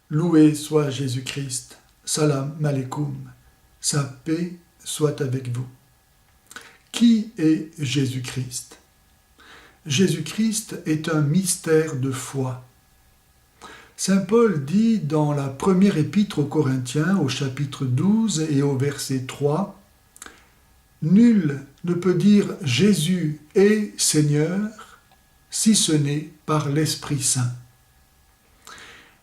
Loué soit Jésus-Christ. Salam alaikum. Sa paix soit avec vous. Qui est Jésus-Christ? Jésus-Christ est un mystère de foi. Saint Paul dit dans la première épître aux Corinthiens, au chapitre 12 et au verset 3, « Nul ne peut dire Jésus est Seigneur, si ce n'est par l'Esprit Saint. »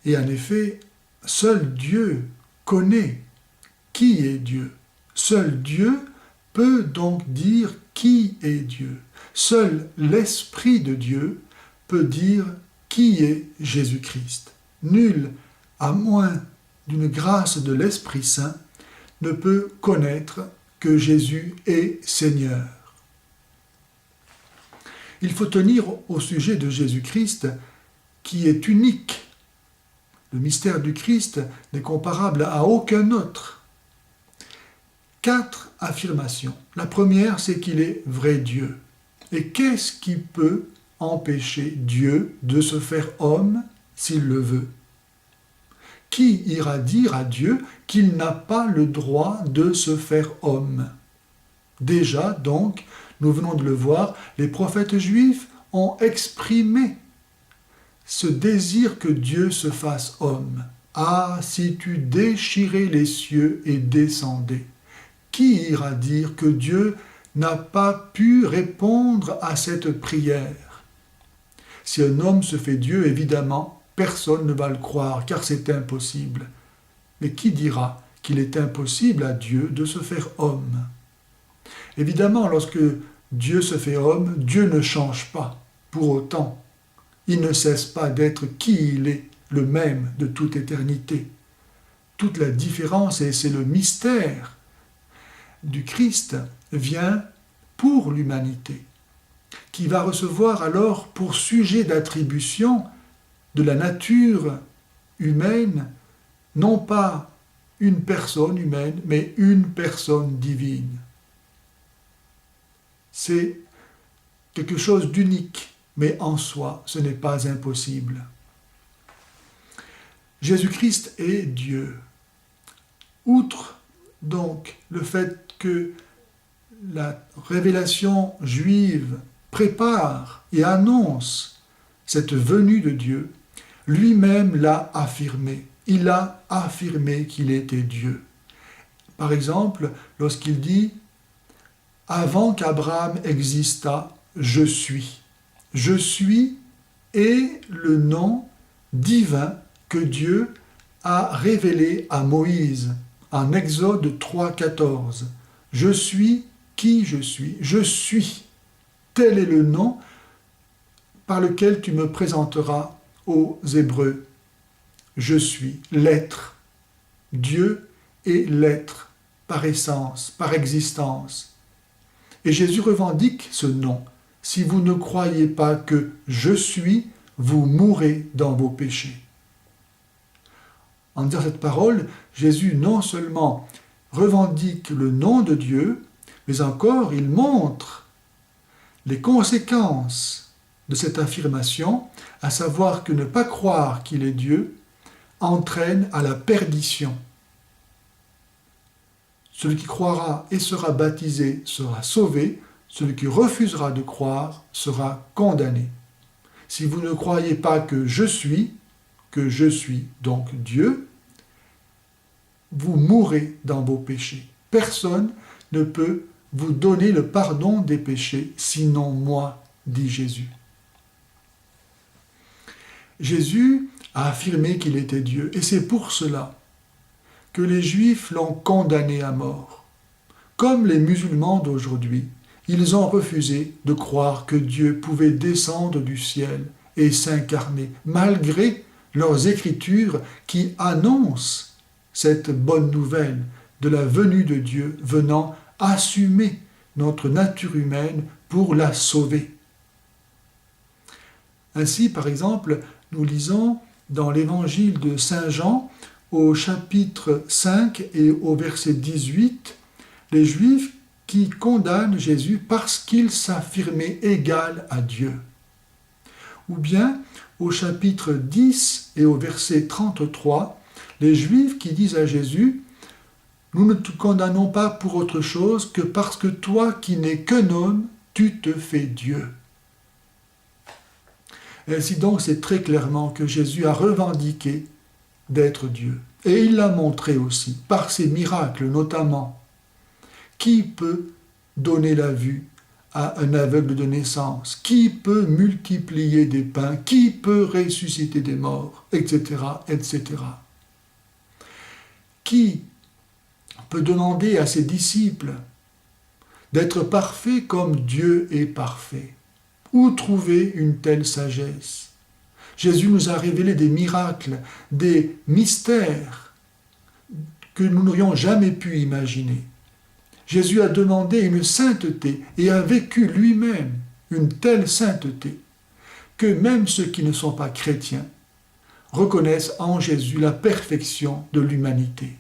Et en effet, seul Dieu connaît qui est Dieu. Seul Dieu peut donc dire qui est Dieu. Seul l'Esprit de Dieu peut dire qui est Jésus-Christ. Nul, à moins d'une grâce de l'Esprit Saint, ne peut connaître que Jésus est Seigneur. Il faut tenir au sujet de Jésus-Christ qui est unique. Le mystère du Christ n'est comparable à aucun autre. 4 affirmations. La première, c'est qu'il est vrai Dieu. Et qu'est-ce qui peut empêcher Dieu de se faire homme s'il le veut? Qui ira dire à Dieu qu'il n'a pas le droit de se faire homme? Déjà, donc, nous venons de le voir, les prophètes juifs ont exprimé ce désir que Dieu se fasse homme. Ah, si tu déchirais les cieux et descendais! Qui ira dire que Dieu n'a pas pu répondre à cette prière? Si un homme se fait Dieu, évidemment, personne ne va le croire, car c'est impossible. Mais qui dira qu'il est impossible à Dieu de se faire homme? Évidemment, lorsque Dieu se fait homme, Dieu ne change pas. Pour autant, il ne cesse pas d'être qui il est, le même de toute éternité. Toute la différence, et c'est le mystère du Christ, vient pour l'humanité, qui va recevoir alors pour sujet d'attribution de la nature humaine, non pas une personne humaine, mais une personne divine. C'est quelque chose d'unique, mais en soi, ce n'est pas impossible. Jésus-Christ est Dieu. Outre donc le fait que la révélation juive prépare et annonce cette venue de Dieu, lui-même l'a affirmé. Il a affirmé qu'il était Dieu. Par exemple, lorsqu'il dit « Avant qu'Abraham existât, je suis ». Je suis est le nom divin que Dieu a révélé à Moïse en Exode 3,14. Je suis qui je suis. Je suis. Tel est le nom par lequel tu me présenteras aux Hébreux. Je suis l'être. Dieu est l'être par essence, par existence. Et Jésus revendique ce nom. Si vous ne croyez pas que je suis, vous mourrez dans vos péchés. En disant cette parole, Jésus non seulement revendique le nom de Dieu, mais encore il montre les conséquences de cette affirmation, à savoir que ne pas croire qu'il est Dieu entraîne à la perdition. Celui qui croira et sera baptisé sera sauvé, celui qui refusera de croire sera condamné. Si vous ne croyez pas que je suis donc Dieu, vous mourrez dans vos péchés. Personne ne peut vous donner le pardon des péchés, sinon moi, dit Jésus. Jésus a affirmé qu'il était Dieu, et c'est pour cela que les Juifs l'ont condamné à mort. Comme les musulmans d'aujourd'hui, ils ont refusé de croire que Dieu pouvait descendre du ciel et s'incarner, malgré leurs écritures qui annoncent cette bonne nouvelle de la venue de Dieu venant assumer notre nature humaine pour la sauver. Ainsi, par exemple, nous lisons dans l'évangile de Saint Jean, au chapitre 5 et au verset 18, les Juifs qui condamnent Jésus parce qu'il s'affirmait égal à Dieu. Ou bien, au chapitre 10 et au verset 33, les Juifs qui disent à Jésus « Nous ne te condamnons pas pour autre chose que parce que toi qui n'es qu'un homme, tu te fais Dieu. » Ainsi donc, c'est très clairement que Jésus a revendiqué d'être Dieu. Et il l'a montré aussi, par ses miracles notamment. Qui peut donner la vue à un aveugle de naissance? Qui peut multiplier des pains? Qui peut ressusciter des morts? Etc., etc. Qui peut demander à ses disciples d'être parfaits comme Dieu est parfait? Où trouver une telle sagesse? Jésus nous a révélé des miracles, des mystères que nous n'aurions jamais pu imaginer. Jésus a demandé une sainteté et a vécu lui-même une telle sainteté que même ceux qui ne sont pas chrétiens reconnaissent en Jésus la perfection de l'humanité.